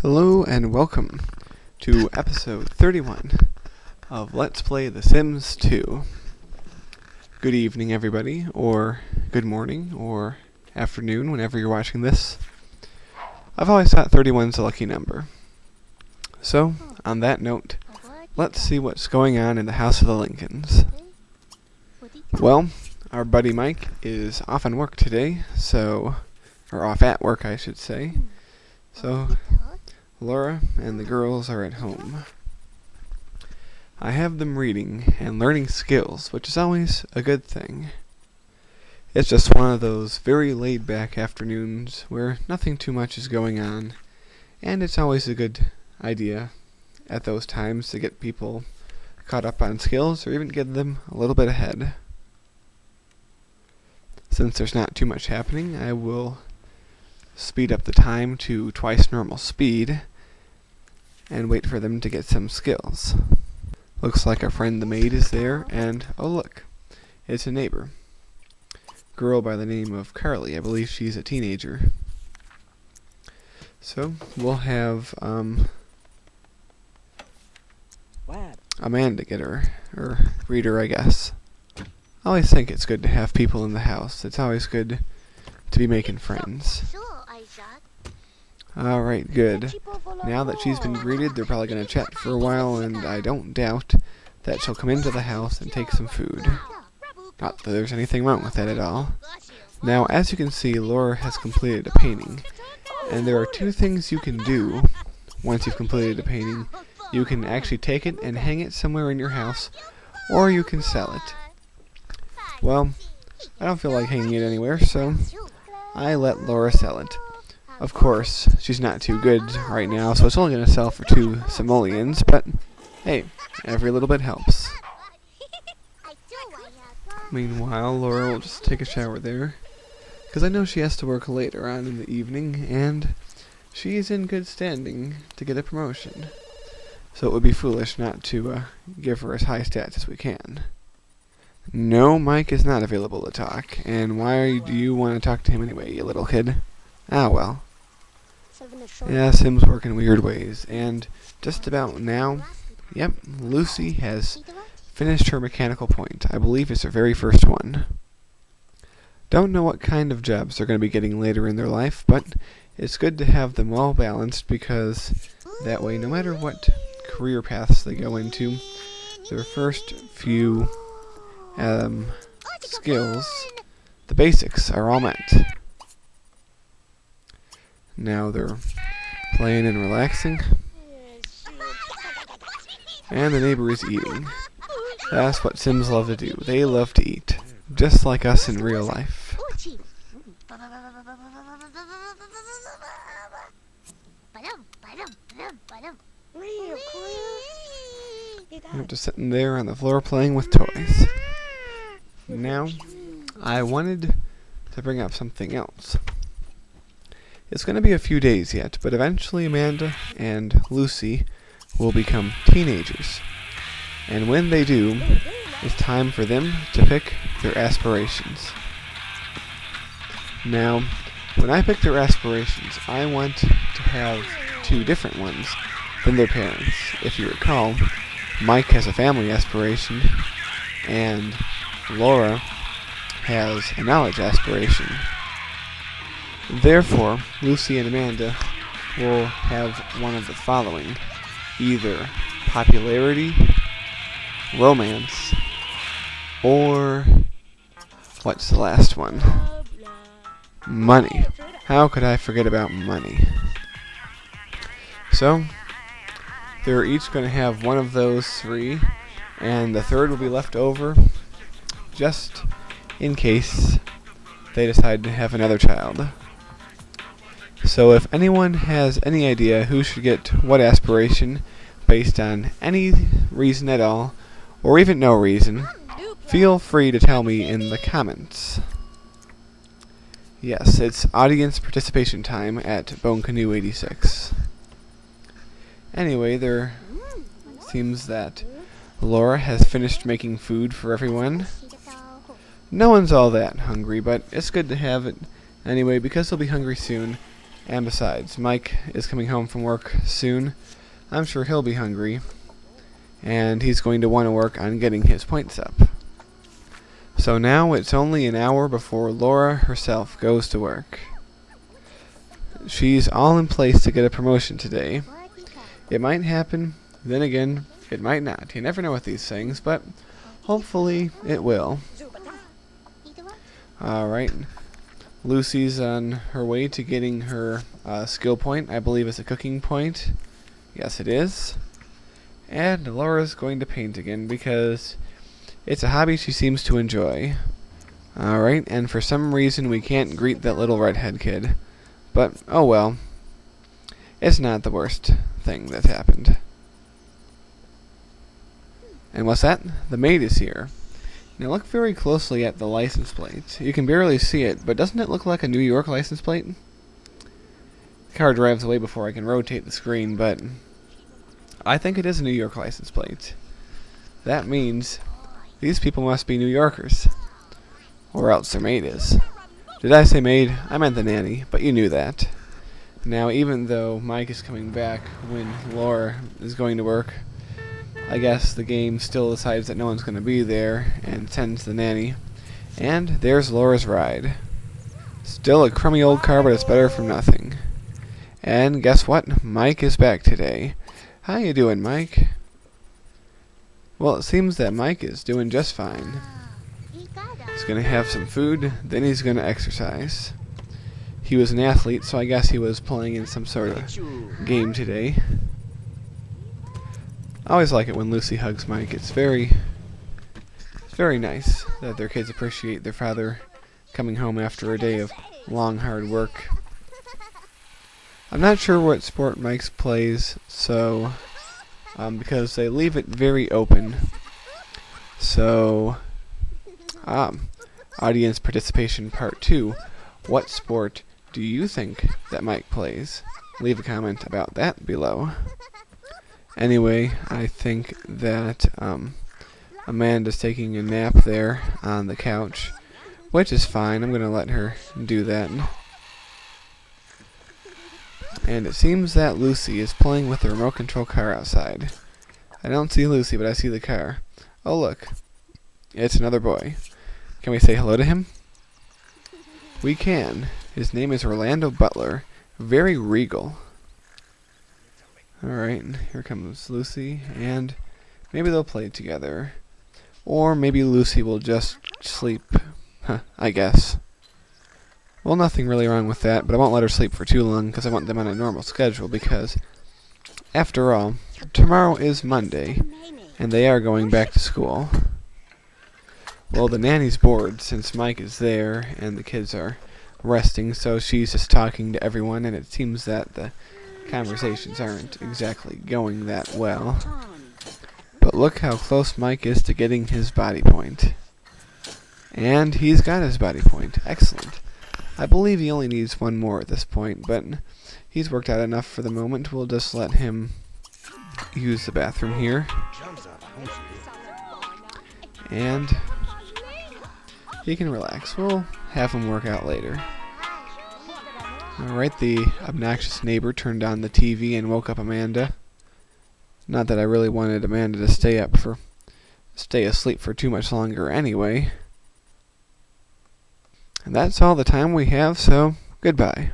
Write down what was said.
Hello and welcome to episode 31 of Let's Play The Sims 2. Good evening everybody, or good morning, or afternoon whenever you're watching this. I've always thought 31's a lucky number. So, on that note, let's see what's going on in the House of the Lincolns. Well, our buddy Mike is off on work today, or off at work I should say. So, Laura and the girls are at home. I have them reading and learning skills, which is always a good thing. It's just one of those very laid-back afternoons where nothing too much is going on, and it's always a good idea at those times to get people caught up on skills or even get them a little bit ahead. Since there's not too much happening, I will speed up the time to twice normal speed and wait for them to get some skills. Looks like our friend the maid is there, and oh look, it's a neighbor. Girl by the name of Carly. I believe she's a teenager. So we'll have Amanda get her, or reader I guess. I always think it's good to have people in the house. It's always good to be making friends. Alright, good. Now that she's been greeted, they're probably going to chat for a while, and I don't doubt that she'll come into the house and take some food. Not that there's anything wrong with that at all. Now, as you can see, Laura has completed a painting, and there are two things you can do once you've completed a painting. You can actually take it and hang it somewhere in your house, or you can sell it. Well, I don't feel like hanging it anywhere, so I let Laura sell it. Of course, she's not too good right now, so it's only going to sell for 2 simoleons, but hey, every little bit helps. Meanwhile, Laura will just take a shower there, because I know she has to work later on in the evening, and she's in good standing to get a promotion. So it would be foolish not to give her as high stats as we can. No, Mike is not available to talk, and why do you want to talk to him anyway, you little kid? Ah, well. Yeah, Sims work in weird ways, and just about now, yep, Lucy has finished her mechanical point. I believe it's her very first one. Don't know what kind of jobs they're going to be getting later in their life, but it's good to have them all balanced, because that way, no matter what career paths they go into, their first few skills, the basics, are all met. Now they're playing and relaxing, and the neighbor is eating. That's what Sims love to do. They love to eat, just like us in real life. They're just sitting there on the floor playing with toys. Now, I wanted to bring up something else. It's going to be a few days yet, but eventually Amanda and Lucy will become teenagers. And when they do, it's time for them to pick their aspirations. Now, when I pick their aspirations, I want to have 2 different ones than their parents. If you recall, Mike has a family aspiration, and Laura has a knowledge aspiration. Therefore, Lucy and Amanda will have one of the following: either popularity, romance, or what's the last one? Money. How could I forget about money? So, they're each going to have one of those 3, and the third will be left over just in case they decide to have another child. So if anyone has any idea who should get what aspiration based on any reason at all, or even no reason, feel free to tell me in the comments. Yes, it's audience participation time at BoneCanoe86. Anyway, there seems that Laura has finished making food for everyone. No one's all that hungry, but it's good to have it anyway, because they'll be hungry soon. And besides, Mike is coming home from work soon. I'm sure he'll be hungry, and he's going to want to work on getting his points up. So now it's only an hour before Laura herself goes to work. She's all in place to get a promotion today. It might happen, then again, it might not. You never know with these things, but hopefully it will. Alright, Lucy's on her way to getting her skill point. I believe it's a cooking point. Yes, it is. And Laura's going to paint again because it's a hobby she seems to enjoy. Alright, and for some reason we can't greet that little redhead kid. But, oh well. It's not the worst thing that's happened. And what's that? The maid is here. Now look very closely at the license plate. You can barely see it, but doesn't it look like a New York license plate? The car drives away before I can rotate the screen, but I think it is a New York license plate. That means these people must be New Yorkers. Or else their maid is. Did I say maid? I meant the nanny, but you knew that. Now, even though Mike is coming back when Laura is going to work, I guess the game still decides that no one's going to be there and sends the nanny. And there's Laura's ride. Still a crummy old car, but it's better from nothing. And guess what? Mike is back today. How you doing, Mike? Well, it seems that Mike is doing just fine. He's going to have some food, then he's going to exercise. He was an athlete, so I guess he was playing in some sort of game today. I always like it when Lucy hugs Mike. It's very nice that their kids appreciate their father coming home after a day of long, hard work. I'm not sure what sport Mike plays, so because they leave it very open. So, audience participation part 2. What sport do you think that Mike plays? Leave a comment about that below. Anyway, I think that Amanda's taking a nap there on the couch, which is fine. I'm going to let her do that. And it seems that Lucy is playing with the remote control car outside. I don't see Lucy, but I see the car. Oh, look. It's another boy. Can we say hello to him? We can. His name is Orlando Butler. Very regal. Alright, here comes Lucy, and maybe they'll play together. Or maybe Lucy will just sleep. I guess. Well, nothing really wrong with that, but I won't let her sleep for too long because I want them on a normal schedule because, after all, tomorrow is Monday, and they are going back to school. Well, the nanny's bored since Mike is there and the kids are resting, so she's just talking to everyone, and it seems that the conversations aren't exactly going that well. But look how close Mike is to getting his body point. And he's got his body point. Excellent. I believe he only needs one more at this point, but he's worked out enough for the moment. We'll just let him use the bathroom here. And he can relax. We'll have him work out later. Alright, the obnoxious neighbor turned on the TV and woke up Amanda. Not that I really wanted Amanda to stay asleep for too much longer anyway. And that's all the time we have, so goodbye.